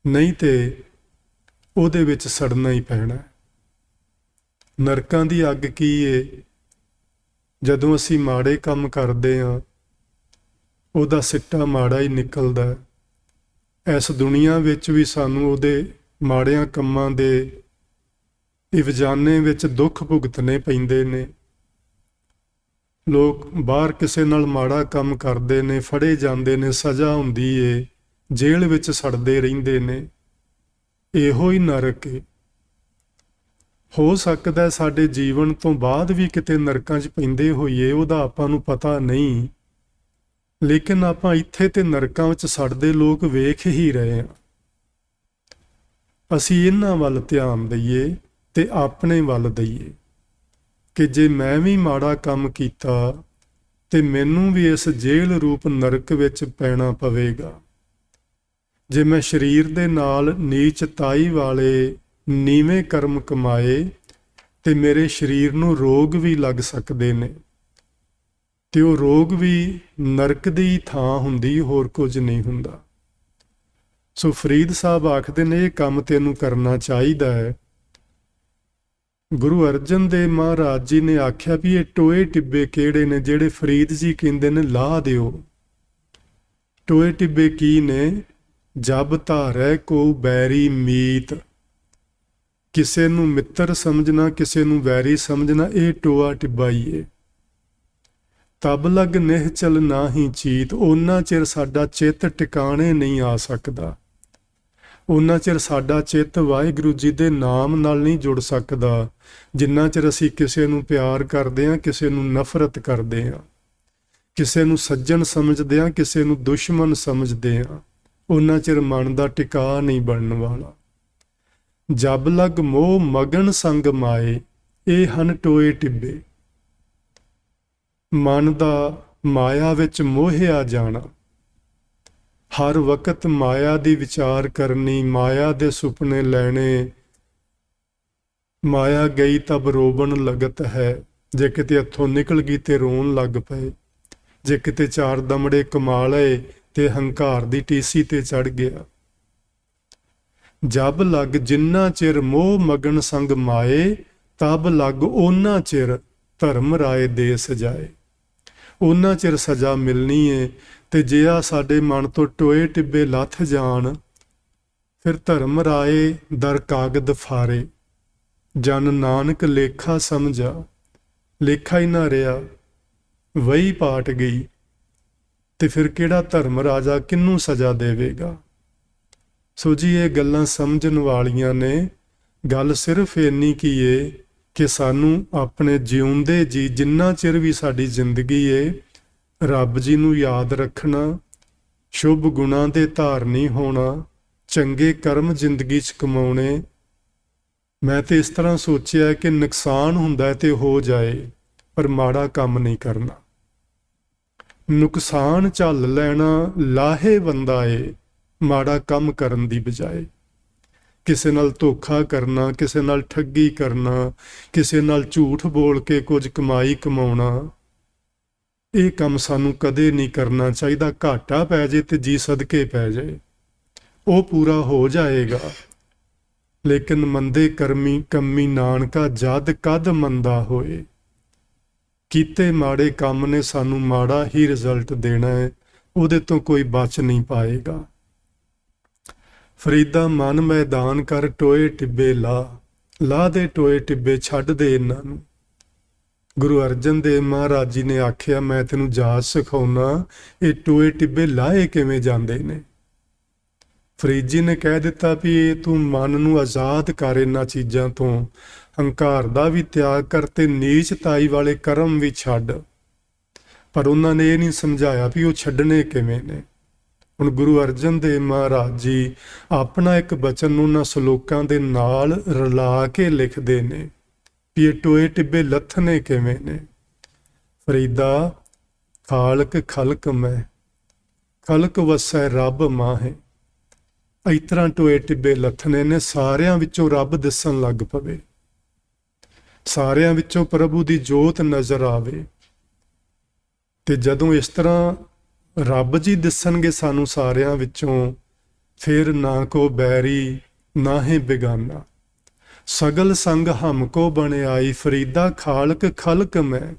ਨਹੀਂ ਤੇ ਉਹਦੇ ਵਿੱਚ ਸੜਨਾ ਹੀ ਪੈਣਾ। ਨਰਕਾਂ ਦੀ ਅੱਗ ਕੀ ਏ? ਜਦੋਂ ਅਸੀਂ ਮਾੜੇ ਕੰਮ ਕਰਦੇ ਹਾਂ ਉਹਦਾ ਸਿੱਟਾ ਮਾੜਾ ਹੀ ਨਿਕਲਦਾ ਹੈ। ਇਸ ਦੁਨੀਆ ਵਿੱਚ ਵੀ ਸਾਨੂੰ ਉਹਦੇ ਮਾੜਿਆਂ ਕੰਮਾਂ ਦੇ ਇਵਜ਼ਾਨੇ ਵਿੱਚ ਦੁੱਖ ਭੁਗਤਣੇ ਪੈਂਦੇ ਨੇ। ਲੋਕ ਬਾਹਰ ਕਿਸੇ ਨਾਲ ਮਾੜਾ ਕੰਮ ਕਰਦੇ ਨੇ, ਫੜੇ ਜਾਂਦੇ ਨੇ, ਸਜ਼ਾ ਹੁੰਦੀ ਏ, ਜੇਲ੍ਹ ਵਿੱਚ ਸੜਦੇ ਰਹਿੰਦੇ ਨੇ। ਇਹੋ ਹੀ ਨਰਕ ਏ। ਹੋ ਸਕਦਾ ਸਾਡੇ ਜੀਵਨ ਤੋਂ ਬਾਅਦ ਵੀ ਕਿਤੇ ਨਰਕਾਂ 'ਚ ਪੈਂਦੇ ਹੋਈਏ, ਉਹਦਾ ਆਪਾਂ ਨੂੰ ਪਤਾ ਨਹੀਂ, ਲੇਕਿਨ ਆਪਾਂ ਇੱਥੇ ਤੇ ਨਰਕਾਂ ਵਿੱਚ ਸੜਦੇ ਲੋਕ ਵੇਖ ਹੀ ਰਹੇ ਹਾਂ। ਅਸੀਂ ਇਹਨਾਂ ਵੱਲ ਧਿਆਨ ਦਈਏ ਤੇ ਆਪਣੇ ਵੱਲ ਦਈਏ ਕਿ ਜੇ ਮੈਂ ਵੀ ਮਾੜਾ ਕੰਮ ਕੀਤਾ ਤੇ ਮੈਨੂੰ ਵੀ ਇਸ ਜੇਲ੍ਹ ਰੂਪ ਨਰਕ ਵਿੱਚ ਪੈਣਾ ਪਵੇਗਾ। ਜੇ ਮੈਂ ਸਰੀਰ ਦੇ ਨਾਲ ਨੀਚਤਾਈ ਵਾਲੇ ਨੀਵੇਂ ਕਰਮ ਕਮਾਏ ਤੇ ਮੇਰੇ ਸਰੀਰ ਨੂੰ ਰੋਗ ਵੀ ਲੱਗ ਸਕਦੇ ਨੇ, ਤੇ ਉਹ ਰੋਗ ਵੀ ਨਰਕ ਦੀ ਥਾਂ ਹੁੰਦੀ, ਹੋਰ ਕੁਝ ਨਹੀਂ ਹੁੰਦਾ। ਸੋ ਫਰੀਦ ਸਾਹਿਬ ਆਖਦੇ ਨੇ ਇਹ ਕੰਮ ਤੈਨੂੰ ਕਰਨਾ ਚਾਹੀਦਾ ਹੈ। ਗੁਰੂ ਅਰਜਨ ਦੇਵ ਮਹਾਰਾਜ ਜੀ ਨੇ ਆਖਿਆ ਵੀ ਇਹ ਟੋਏ ਟਿੱਬੇ ਕਿਹੜੇ ਨੇ ਜਿਹੜੇ ਫਰੀਦ ਜੀ ਕਹਿੰਦੇ ਨੇ ਲਾਹ ਦਿਓ। ਟੋਏ ਟਿੱਬੇ ਕੀ ਨੇ? ਜਬ ਧਾਰੈ ਕੋ ਬੈਰੀ ਮੀਤ। ਕਿਸੇ ਨੂੰ ਮਿੱਤਰ ਸਮਝਣਾ, ਕਿਸੇ ਨੂੰ ਵੈਰੀ ਸਮਝਣਾ, ਇਹ ਟੋਆ ਟਿੱਬਾ ਹੀ ਏ। ਤਬ ਲਗ ਨਿਹਚਲ ਨਾਹੀ ਚੀਤ। ਉਹਨਾਂ ਚਿਰ ਸਾਡਾ ਚਿੱਤ ਟਿਕਾਣੇ ਨਹੀਂ ਆ ਸਕਦਾ, ਉਹਨਾਂ ਚਿਰ ਸਾਡਾ ਚਿੱਤ ਵਾਹਿਗੁਰੂ ਜੀ ਦੇ ਨਾਮ ਨਾਲ ਨਹੀਂ ਜੁੜ ਸਕਦਾ, ਜਿੰਨਾ ਚਿਰ ਅਸੀਂ ਕਿਸੇ ਨੂੰ ਪਿਆਰ ਕਰਦੇ ਹਾਂ, ਕਿਸੇ ਨੂੰ ਨਫ਼ਰਤ ਕਰਦੇ ਹਾਂ, ਕਿਸੇ ਨੂੰ ਸੱਜਣ ਸਮਝਦੇ ਹਾਂ, ਕਿਸੇ ਨੂੰ ਦੁਸ਼ਮਣ ਸਮਝਦੇ ਹਾਂ, ਉਹਨਾਂ ਚਿਰ ਮਨ ਦਾ ਟਿਕਾ ਨਹੀਂ ਬਣਨ ਵਾਲਾ। ਜਬ ਲਗ ਮੋਹ ਮਗਨ ਸੰਗ ਮਾਏ। ਇਹ ਹਨ ਟੋਏ ਟਿੱਬੇ। ਮਨ ਦਾ ਮਾਇਆ ਵਿੱਚ ਮੋਹਿਆ ਜਾਣਾ, ਹਰ ਵਕਤ ਮਾਇਆ ਦੀ ਵਿਚਾਰ ਕਰਨੀ, ਮਾਇਆ ਦੇ ਸੁਪਨੇ ਲੈਣੇ, ਮਾਇਆ ਗਈ ਤਬ ਰੋਵਣ ਲਗਤ ਹੈ। ਜੇ ਕਿਤੇ ਹੱਥੋਂ ਨਿਕਲ ਗਈ ਤੇ ਰੋਣ ਲੱਗ ਪਏ। ਜੇ ਕਿਤੇ ਚਾਰ ਦਮੜੇ ਕਮਾ ਲਏ ਤੇ ਹੰਕਾਰ ਦੀ ਟੀਸੀ ਤੇ ਚੜ ਗਿਆ। ਜਬ ਲੱਗ ਜਿੰਨਾ ਚਿਰ ਮੋਹ ਮਗਨ ਸੰਗ ਮਾਏ, ਤਬ ਲੱਗ ਓਨਾ ਚਿਰ ਧਰਮ ਰਾਏ ਦੇ ਸਜਾਏ। ਓਨਾ ਚਿਰ ਸਜ਼ਾ ਮਿਲਣੀ ਏ। ਤੇ ਜੇ ਆ ਸਾਡੇ ਮਨ ਤੋਂ ਟੋਏ ਟਿੱਬੇ ਲੱਥ ਜਾਣ, ਫਿਰ ਧਰਮ ਰਾਏ ਦਰ ਕਾਗਦ ਫਾਰੇ। ਜਨ ਨਾਨਕ ਲੇਖਾ ਸਮਝਾ। ਲੇਖਾ ਹੀ ਨਾ ਰਿਹਾ, ਵਹੀ ਪਾਟ ਗਈ। ਤੇ ਫਿਰ ਕਿਹੜਾ ਧਰਮ ਰਾਜਾ ਕਿਹਨੂੰ ਸਜ਼ਾ ਦੇਵੇਗਾ। ਸੋ ਜੀ ਇਹ ਗੱਲਾਂ ਸਮਝਣ ਵਾਲੀਆਂ ਨੇ। ਗੱਲ ਸਿਰਫ ਇੰਨੀ ਕੀ ਏ ਕਿ ਸਾਨੂੰ ਆਪਣੇ ਜਿਉਂਦੇ ਜੀ ਜਿੰਨਾ ਚਿਰ ਵੀ ਸਾਡੀ ਜ਼ਿੰਦਗੀ ਏ, ਰੱਬ ਜੀ ਨੂੰ ਯਾਦ ਰੱਖਣਾ, ਸ਼ੁਭ ਗੁਣਾਂ ਦੇ ਧਾਰਨੀ ਹੋਣਾ, ਚੰਗੇ ਕਰਮ ਜ਼ਿੰਦਗੀ 'ਚ ਕਮਾਉਣੇ। ਮੈਂ ਤੇ ਇਸ ਤਰ੍ਹਾਂ ਸੋਚਿਆ ਕਿ ਨੁਕਸਾਨ ਹੁੰਦਾ ਤੇ ਹੋ ਜਾਏ, ਪਰ ਮਾੜਾ ਕੰਮ ਨਹੀਂ ਕਰਨਾ। ਨੁਕਸਾਨ ਝੱਲ ਲੈਣਾ ਲਾਹੇਵੰਦਾ ਏ ਮਾੜਾ ਕੰਮ ਕਰਨ ਦੀ ਬਜਾਏ। ਕਿਸੇ ਨਾਲ ਧੋਖਾ ਕਰਨਾ, ਕਿਸੇ ਨਾਲ ਠੱਗੀ ਕਰਨਾ, ਕਿਸੇ ਨਾਲ ਝੂਠ ਬੋਲ ਕੇ ਕੁਝ ਕਮਾਈ ਕਮਾਉਣਾ, ਇਹ ਕੰਮ ਸਾਨੂੰ ਕਦੇ ਨਹੀਂ ਕਰਨਾ ਚਾਹੀਦਾ। ਘਾਟਾ ਪੈ ਜੇ ਤੇ ਜੀ ਸਦਕੇ ਪੈ ਜਾਏ, ਉਹ ਪੂਰਾ ਹੋ ਜਾਏਗਾ। ਲੇਕਿਨ ਮੰਦੇ ਕਰਮੀ ਕੰਮੀ ਨਾਨਕਾ ਜਦ ਕਦ ਮੰਦਾ ਹੋਏ। ਕੀਤੇ ਮਾੜੇ ਕੰਮ ਨੇ ਸਾਨੂੰ ਮਾੜਾ ਹੀ ਰਿਜ਼ਲਟ ਦੇਣਾ ਹੈ, ਉਹਦੇ ਤੋਂ ਕੋਈ ਬਚ ਨਹੀਂ ਪਾਏਗਾ। ਫਰੀਦਾ ਮਨ ਮੈਦਾਨ ਕਰ ਟੋਏ ਟਿੱਬੇ ਲਾ ਦੇ ਟੋਏ ਟਿੱਬੇ ਛੱਡ ਦੇ ਇਹਨਾਂ ਨੂੰ। ਗੁਰੂ ਅਰਜਨ ਦੇਵ ਮਹਾਰਾਜ ਜੀ ਨੇ ਆਖਿਆ, ਮੈਂ ਤੈਨੂੰ ਜਾਚ ਸਿਖਾਉਣਾ, ਇਹ ਟੋਏ ਟਿੱਬੇ ਲਾਏ ਕਿਵੇਂ ਜਾਂਦੇ ਨੇ। ਫਰੀਦ ਜੀ ਨੇ ਕਹਿ ਦਿੱਤਾ ਵੀ ਇਹ ਤੂੰ ਮਨ ਨੂੰ ਆਜ਼ਾਦ ਕਰ ਇਹਨਾਂ ਚੀਜ਼ਾਂ ਤੋਂ, ਹੰਕਾਰ ਦਾ ਵੀ ਤਿਆਗ ਕਰ ਤੇ ਨੀਚਤਾਈ ਵਾਲੇ ਕਰਮ ਵੀ ਛੱਡ। ਪਰ ਉਹਨਾਂ ਨੇ ਇਹ ਨਹੀਂ ਸਮਝਾਇਆ ਵੀ ਉਹ ਛੱਡਣੇ ਕਿਵੇਂ ਨੇ। ਹੁਣ ਗੁਰੂ ਅਰਜਨ ਦੇਵ ਮਹਾਰਾਜ ਜੀ ਆਪਣਾ ਇੱਕ ਬਚਨ ਨੂੰ ਉਹਨਾਂ ਸਲੋਕਾਂ ਦੇ ਨਾਲ ਰਲਾ ਕੇ ਲਿਖਦੇ ਨੇ ਵੀ ਇਹ ਟੋਏ ਟਿੱਬੇ ਲੱਥਣੇ ਕਿਵੇਂ ਨੇ। ਫਰੀਦਾ ਖਾਲਕ ਖਲਕ ਮੈਂ, ਖਲਕ ਵਸੈ ਰੱਬ ਮਾਹੇ। ਇਸ ਤਰ੍ਹਾਂ ਟੋਏ ਟਿੱਬੇ ਲੱਥਣੇ ਨੇ। ਸਾਰਿਆਂ ਵਿੱਚੋਂ ਰੱਬ ਦਿਸਣ ਲੱਗ ਪਵੇ, ਸਾਰਿਆਂ ਵਿੱਚੋਂ ਪ੍ਰਭੂ ਦੀ ਜੋਤ ਨਜ਼ਰ ਆਵੇ। ਤੇ ਜਦੋਂ ਇਸ ਤਰ੍ਹਾਂ ਰੱਬ ਜੀ ਦਿਸਣਗੇ ਸਾਨੂੰ ਸਾਰਿਆਂ ਵਿੱਚੋਂ, ਫਿਰ ਨਾ ਕੋ ਬੈਰੀ ਨਾ ਹੀ ਬੇਗਾਨਾ। ਸਗਲ ਸੰਗ ਹਮਕੋ ਬਣਿਆਈ। ਫਰੀਦਾ ਖਾਲਕ ਖਲਕ ਮੈਂ।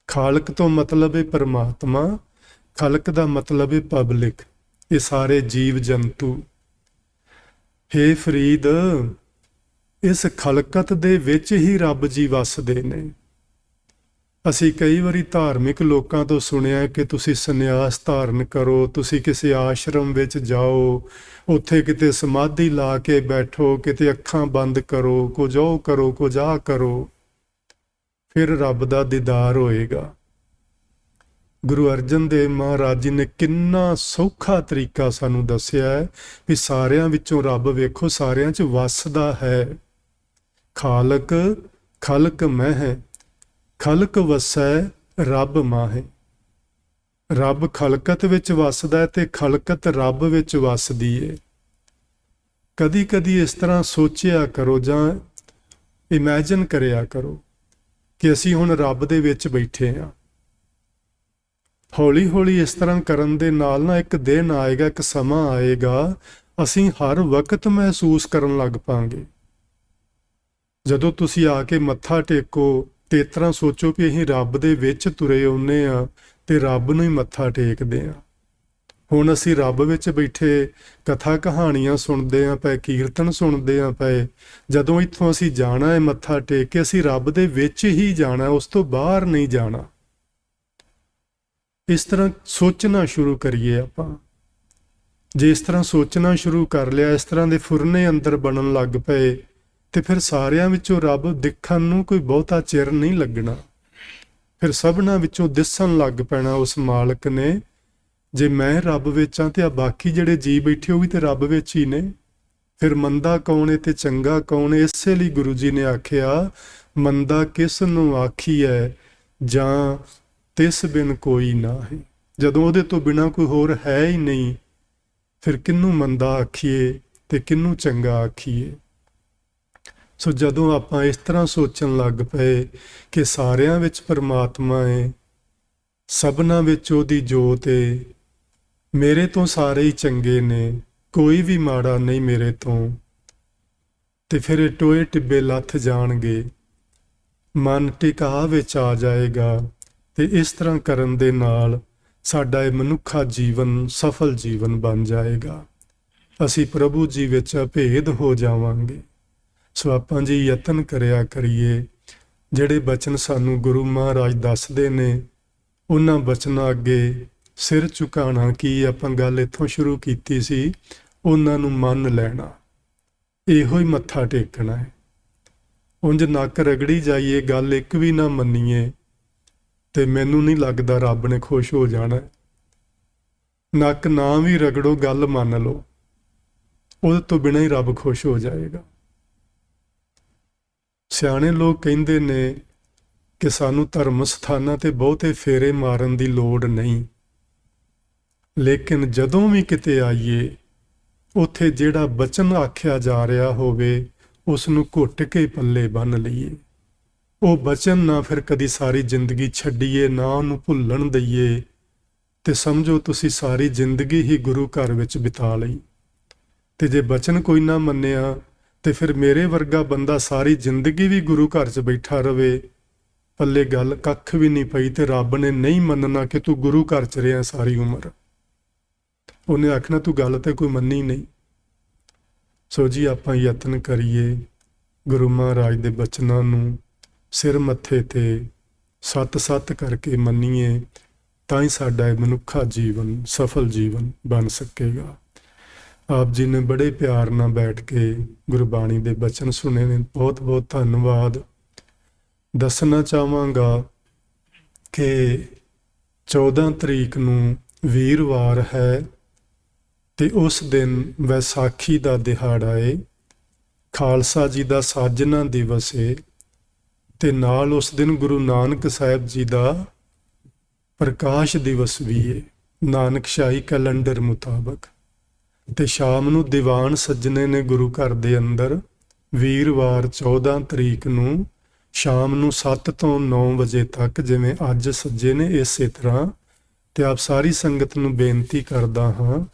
ਖਾਲਕ ਤੋਂ ਮਤਲਬ ਹੈ ਪਰਮਾਤਮਾ, ਖਲਕ ਦਾ ਮਤਲਬ ਹੈ ਪਬਲਿਕ, ਇਹ ਸਾਰੇ ਜੀਵ ਜੰਤੂ। ਹੇ ਫਰੀਦ, ਇਸ ਖਲਕਤ ਦੇ ਵਿੱਚ ਹੀ ਰੱਬ ਜੀ ਵਸਦੇ ਨੇ। ਅਸੀਂ ਕਈ ਵਾਰੀ ਧਾਰਮਿਕ ਲੋਕਾਂ ਤੋਂ ਸੁਣਿਆ ਕਿ ਤੁਸੀਂ ਸੰਨਿਆਸ ਧਾਰਨ ਕਰੋ, ਤੁਸੀਂ ਕਿਸੇ ਆਸ਼ਰਮ ਵਿੱਚ ਜਾਓ, ਉੱਥੇ ਕਿਤੇ ਸਮਾਧੀ ਲਾ ਕੇ ਬੈਠੋ, ਕਿਤੇ ਅੱਖਾਂ ਬੰਦ ਕਰੋ, ਕੁਝ ਉਹ ਕਰੋ, ਕੁਝ ਆਹ ਕਰੋ, ਫਿਰ ਰੱਬ ਦਾ ਦੀਦਾਰ ਹੋਏਗਾ। ਗੁਰੂ ਅਰਜਨ ਦੇਵ ਮਹਾਰਾਜ ਜੀ ਨੇ ਕਿੰਨਾ ਸੌਖਾ ਤਰੀਕਾ ਸਾਨੂੰ ਦੱਸਿਆ ਹੈ ਵੀ ਸਾਰਿਆਂ ਵਿੱਚੋਂ ਰੱਬ ਵੇਖੋ ਸਾਰਿਆਂ 'ਚ ਵਸਦਾ ਹੈ। ਖਾਲਕ ਖਲਕ ਮੈਂ ਹੈ, ਖਲਕ ਵਸੈ ਰੱਬ ਮਾਹੇ। ਰੱਬ ਖਲਕਤ ਵਿੱਚ ਵਸਦਾ ਤੇ ਖਲਕਤ ਰੱਬ ਵਿੱਚ ਵਸਦੀ ਏ। ਕਦੀ ਕਦੀ ਇਸ ਤਰ੍ਹਾਂ ਸੋਚਿਆ ਕਰੋ ਜਾਂ ਇਮੈਜਿਨ ਕਰਿਆ ਕਰੋ ਕਿ ਅਸੀਂ ਹੁਣ ਰੱਬ ਦੇ ਵਿੱਚ ਬੈਠੇ ਹਾਂ। ਹੌਲੀ ਹੌਲੀ ਇਸ ਤਰ੍ਹਾਂ ਕਰਨ ਦੇ ਨਾਲ ਨਾ ਇੱਕ ਦਿਨ ਆਏਗਾ, ਇੱਕ ਸਮਾਂ ਆਏਗਾ, ਅਸੀਂ ਹਰ ਵਕਤ ਮਹਿਸੂਸ ਕਰਨ ਲੱਗ ਪਾਂਗੇ। ਜਦੋਂ ਤੁਸੀਂ ਆ ਕੇ ਮੱਥਾ ਟੇਕੋ ਤੇ ਇਸ ਤਰ੍ਹਾਂ ਸੋਚੋ ਵੀ ਅਸੀਂ ਰੱਬ ਦੇ ਵਿੱਚ ਤੁਰੇ ਆਉਂਦੇ ਹਾਂ ਤੇ ਰੱਬ ਨੂੰ ਹੀ ਮੱਥਾ ਟੇਕਦੇ ਹਾਂ। ਹੁਣ ਅਸੀਂ ਰੱਬ ਵਿੱਚ ਬੈਠੇ ਕਥਾ ਕਹਾਣੀਆਂ ਸੁਣਦੇ ਹਾਂ ਪਏ, ਕੀਰਤਨ ਸੁਣਦੇ ਹਾਂ ਪਏ। ਜਦੋਂ ਇੱਥੋਂ ਅਸੀਂ ਜਾਣਾ ਹੈ ਮੱਥਾ ਟੇਕ ਕੇ, ਅਸੀਂ ਰੱਬ ਦੇ ਵਿੱਚ ਹੀ ਜਾਣਾ, ਉਸ ਤੋਂ ਬਾਹਰ ਨਹੀਂ ਜਾਣਾ। ਇਸ ਤਰ੍ਹਾਂ ਸੋਚਣਾ ਸ਼ੁਰੂ ਕਰੀਏ ਆਪਾਂ। ਜੇ ਇਸ ਤਰ੍ਹਾਂ ਸੋਚਣਾ ਸ਼ੁਰੂ ਕਰ ਲਿਆ, ਇਸ ਤਰ੍ਹਾਂ ਦੇ ਫੁਰਨੇ ਅੰਦਰ ਬਣਨ ਲੱਗ ਪਏ, ਤੇ ਫਿਰ ਸਾਰਿਆਂ ਵਿੱਚੋਂ ਰੱਬ ਦਿਖਣ ਨੂੰ ਕੋਈ ਬਹੁਤਾ ਚਿਰ ਨਹੀਂ ਲੱਗਣਾ। ਫਿਰ ਸਭਨਾਂ ਵਿੱਚੋਂ ਦਿਸਣ ਲੱਗ ਪੈਣਾ ਉਸ ਮਾਲਕ ਨੇ। ਜੇ ਮੈਂ ਰੱਬ ਵਿੱਚ ਹਾਂ ਤੇ ਆ ਬਾਕੀ ਜਿਹੜੇ ਜੀ ਬੈਠੇ ਉਹ ਵੀ ਤੇ ਰੱਬ ਵਿੱਚ ਹੀ ਨੇ। ਫਿਰ ਮੰਦਾ ਕੌਣ ਹੈ ਤੇ ਚੰਗਾ ਕੌਣ ਹੈ। ਇਸੇ ਲਈ ਗੁਰੂ ਜੀ ਨੇ ਆਖਿਆ, ਮੰਦਾ ਕਿਸ ਨੂੰ ਆਖੀਐ ਜਾਂ ਤਿਸ ਬਿਨ ਕੋਈ ਨਾ ਹੈ। ਜਦੋਂ ਉਹਦੇ ਤੋਂ ਬਿਨਾਂ ਕੋਈ ਹੋਰ ਹੈ ਹੀ ਨਹੀਂ, ਫਿਰ ਕਿਹਨੂੰ ਮੰਦਾ ਆਖੀਏ ਤੇ ਕਿਹਨੂੰ ਚੰਗਾ ਆਖੀਏ। ਸੋ ਜਦੋਂ ਆਪਾਂ ਇਸ ਤਰ੍ਹਾਂ ਸੋਚਣ ਲੱਗ ਪਏ ਕਿ ਸਾਰਿਆਂ ਵਿੱਚ ਪਰਮਾਤਮਾ ਹੈ, ਸਭਨਾਂ ਵਿੱਚ ਉਹਦੀ ਜੋਤ ਹੈ, ਮੇਰੇ ਤੋਂ ਸਾਰੇ ਹੀ ਚੰਗੇ ਨੇ, ਕੋਈ ਵੀ ਮਾੜਾ ਨਹੀਂ ਮੇਰੇ ਤੋਂ, ਤੇ ਫਿਰ ਇਹ ਟੋਏ ਟਿੱਬੇ ਲੱਥ ਜਾਣਗੇ, ਮਨ ਟਿਕਾ ਵਿੱਚ ਆ ਜਾਏਗਾ, ਤੇ ਇਸ ਤਰ੍ਹਾਂ ਕਰਨ ਦੇ ਨਾਲ ਸਾਡਾ ਇਹ ਮਨੁੱਖਾ ਜੀਵਨ ਸਫਲ ਜੀਵਨ ਬਣ ਜਾਏਗਾ। ਅਸੀਂ ਪ੍ਰਭੂ ਜੀ ਵਿੱਚ ਅਭੇਦ ਹੋ ਜਾਵਾਂਗੇ। ਸੋ ਆਪਾਂ ਜੀ ਯਤਨ ਕਰਿਆ ਕਰੀਏ, ਜਿਹੜੇ ਬਚਨ ਸਾਨੂੰ ਗੁਰੂ ਮਹਾਰਾਜ ਦੱਸਦੇ ਨੇ ਉਹਨਾਂ ਬਚਨਾਂ ਅੱਗੇ ਸਿਰ ਝੁਕਾਉਣਾ ਕੀ, ਆਪਾਂ ਗੱਲ ਇੱਥੋਂ ਸ਼ੁਰੂ ਕੀਤੀ ਸੀ, ਉਹਨਾਂ ਨੂੰ ਮੰਨ ਲੈਣਾ, ਇਹੋ ਹੀ ਮੱਥਾ ਟੇਕਣਾ ਹੈ। ਉਂਝ ਨੱਕ ਰਗੜੀ ਜਾਈਏ, ਗੱਲ ਇੱਕ ਵੀ ਨਾ ਮੰਨੀਏ, ਤੇ ਮੈਨੂੰ ਨਹੀਂ ਲੱਗਦਾ ਰੱਬ ਨੇ ਖੁਸ਼ ਹੋ ਜਾਣਾ। ਨੱਕ ਨਾ ਵੀ ਰਗੜੋ, ਗੱਲ ਮੰਨ ਲਓ, ਉਹਦੇ ਤੋਂ ਬਿਨਾਂ ਹੀ ਰੱਬ ਖੁਸ਼ ਹੋ ਜਾਏਗਾ। ਸਿਆਣੇ ਲੋਕ ਕਹਿੰਦੇ ਨੇ ਕਿ ਸਾਨੂੰ ਧਰਮ ਸਥਾਨਾਂ ਤੇ ਬਹੁਤੇ ਫੇਰੇ ਮਾਰਨ ਦੀ ਲੋੜ ਨਹੀਂ, ਲੇਕਿਨ ਜਦੋਂ ਵੀ ਕਿਤੇ ਆਈਏ ਉੱਥੇ ਜਿਹੜਾ ਬਚਨ ਆਖਿਆ ਜਾ ਰਿਹਾ ਹੋਵੇ ਉਸ ਨੂੰ ਘੁੱਟ ਕੇ ਪੱਲੇ ਬੰਨ੍ਹ ਲਈਏ। ਉਹ ਬਚਨ ਨਾ ਫਿਰ ਕਦੀ ਸਾਰੀ ਜ਼ਿੰਦਗੀ ਛੱਡੀਏ, ਨਾ ਉਹਨੂੰ ਭੁੱਲਣ ਦਈਏ, ਤੇ ਸਮਝੋ ਤੁਸੀਂ ਸਾਰੀ ਜ਼ਿੰਦਗੀ ਹੀ ਗੁਰੂ ਘਰ ਵਿੱਚ ਬਿਤਾ ਲਈ। ਤੇ ਜੇ ਬਚਨ ਕੋਈ ਨਾ ਮੰਨਿਆ ਤੇ ਫਿਰ ਮੇਰੇ ਵਰਗਾ ਬੰਦਾ ਸਾਰੀ ਜ਼ਿੰਦਗੀ ਵੀ ਗੁਰੂ ਘਰ 'ਚ ਬੈਠਾ ਰਵੇ, ਪੱਲੇ ਗੱਲ ਕੱਖ ਵੀ ਨਹੀਂ ਪਈ, ਤੇ ਰੱਬ ਨੇ ਨਹੀਂ ਮੰਨਣਾ ਕਿ ਤੂੰ ਗੁਰੂ ਘਰ 'ਚ ਰਿਹਾ ਸਾਰੀ ਉਮਰ। ਉਹਨੇ ਆਖਣਾ ਤੂੰ ਗੱਲ ਤੇ ਕੋਈ ਮੰਨੀ ਨਹੀਂ। ਸੋ ਜੀ ਆਪਾਂ ਯਤਨ ਕਰੀਏ, ਗੁਰੂ ਮਹਾਰਾਜ ਦੇ ਬਚਨਾਂ ਨੂੰ ਸਿਰ ਮੱਥੇ ਤੇ ਸੱਤ ਕਰਕੇ ਮੰਨੀਏ, ਤਾਂ ਹੀ ਸਾਡਾ ਇਹ ਮਨੁੱਖਾ ਜੀਵਨ ਸਫਲ ਜੀਵਨ ਬਣ ਸਕੇਗਾ। ਆਪ ਜੀ ਨੇ ਬੜੇ ਪਿਆਰ ਨਾਲ ਬੈਠ ਕੇ ਗੁਰਬਾਣੀ ਦੇ ਬਚਨ ਸੁਣੇ ਨੇ, ਬਹੁਤ ਬਹੁਤ ਧੰਨਵਾਦ। ਦੱਸਣਾ ਚਾਹਾਂਗਾ ਕਿ 14 ਤਰੀਕ ਨੂੰ ਵੀਰਵਾਰ ਹੈ, ਤੇ ਉਸ ਦਿਨ ਵੈਸਾਖੀ ਦਾ ਦਿਹਾੜਾ ਏ, ਖਾਲਸਾ ਜੀ ਦਾ ਸਾਜਨਾ ਦਿਵਸ ਏ, ਤੇ ਨਾਲ ਉਸ ਦਿਨ ਗੁਰੂ ਨਾਨਕ ਸਾਹਿਬ ਜੀ ਦਾ ਪ੍ਰਕਾਸ਼ ਦਿਵਸ ਵੀ ਏ ਨਾਨਕਸ਼ਾਹੀ ਕੈਲੰਡਰ ਮੁਤਾਬਕ। ਤੇ ਸ਼ਾਮ ਨੂੰ ਦੀਵਾਨ ਸੱਜਣੇ ਨੇ ਗੁਰੂ ਘਰ ਦੇ ਅੰਦਰ, ਵੀਰਵਾਰ 14 ਤਰੀਕ ਨੂੰ ਸ਼ਾਮ ਨੂੰ 7 ਤੋਂ 9 ਵਜੇ ਤੱਕ, ਜਿਵੇਂ ਅੱਜ ਸੱਜੇ ਨੇ ਇਸੇ ਤਰ੍ਹਾਂ। ਤੇ ਆਪ ਸਾਰੀ ਸੰਗਤ ਨੂੰ ਬੇਨਤੀ ਕਰਦਾ ਹਾਂ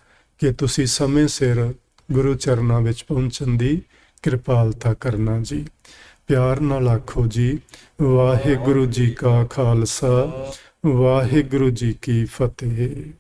ਕਿ ਤੁਸੀਂ ਸਮੇਂ ਸਿਰ ਗੁਰੂ ਚਰਨਾਂ ਵਿੱਚ ਪਹੁੰਚਣ ਦੀ ਕਿਰਪਾਲਤਾ ਕਰਨਾ ਜੀ। ਪਿਆਰ ਨਾਲ ਆਖੋ ਜੀ, ਵਾਹਿਗੁਰੂ ਜੀ ਕਾ ਖਾਲਸਾ, ਵਾਹਿਗੁਰੂ ਜੀ ਕੀ ਫਤਿਹ।